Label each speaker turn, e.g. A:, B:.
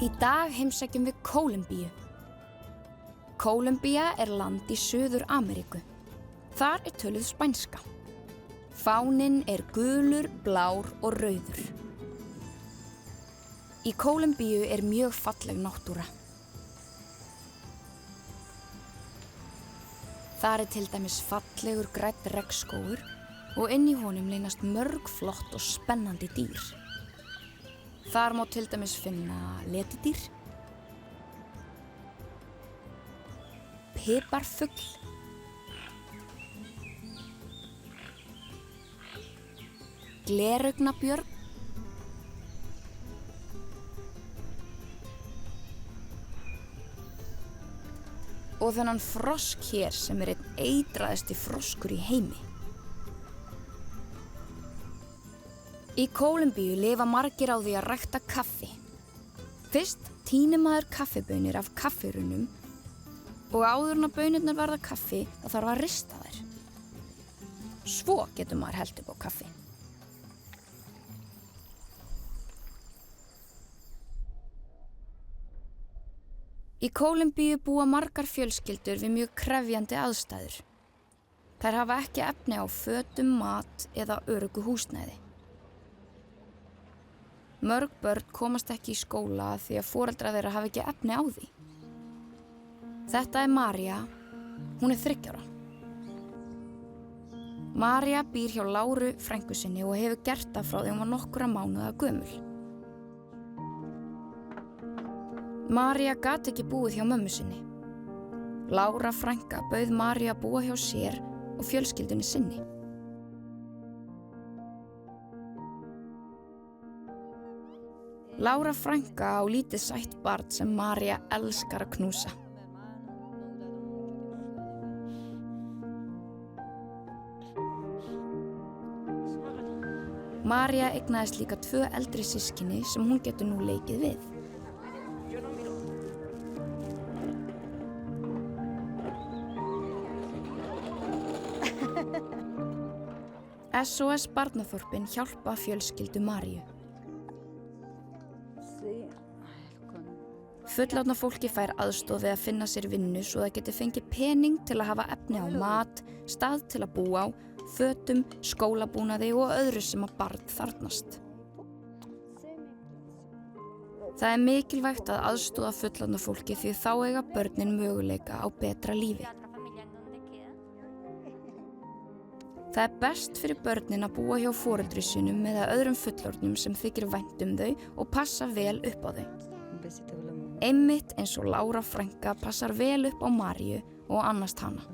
A: Í dag heimsækjum við Kólumbíu. Kólumbía land í Suður-Ameríku. Þar töluð spænska. Fáninn gulur, blár og rauður. Í Kólumbíu mjög falleg náttúra. Þar til dæmis fallegur grænn regnskógur og inn í honum leynast mörg flott og spennandi dýr. Þar má til dæmis finna letidýr, piparfugl, gleraugnabjörn og þennan frosk hér sem einn eitraðasti froskur í heimi. Í Kólumbíu lifa margir á því að rækta kaffi. Fyrst tínir maður kaffibaunir af kaffirunnum og áður en að baunirnar verða kaffi þá þarf að rista þær. Svo getur maður hellt upp á kaffi. Í Kólumbíu búa margar fjölskyldur við mjög krefjandi aðstæður. Þær hafa ekki efni á fötum, mat eða öruggu húsnæði. Mörg börn komast ekki í skóla því að foreldrar þeirra hafa ekki efni á því. Þetta María, hún 3 ára. María býr hjá Láru frænku sinni og hefur gert það frá því hún var nokkra mánaða gömul. María gat ekki búið hjá mömmu sinni. Lára frænka bauð Maríu að búa hjá sér og fjölskyldunni sinni. Lára frænka á lítið sætt barn sem María elskar að knúsa. María eignaðist líka 2 eldri systkini sem hún getur nú leikið við. SOS Barnaþorpin hjálpa fjölskyldu Maríu. Fullorðna fólki fær aðstoð við að finna sér vinnu svo það geti fengið pening til að hafa efni á mat, stað til að búa á, fötum, skólabúnaði og öðru sem að barn þarfnast. Það mikilvægt að aðstoða fullorðna fólki því þá eiga börnin möguleika á betra lífi. Það best fyrir börnin að búa hjá foreldri sínum eða öðrum fullorðnum sem þykir vænt þau og passa vel upp á þau. Einmitt eins og Lára frænka passar vel upp á Maríu og annast hana.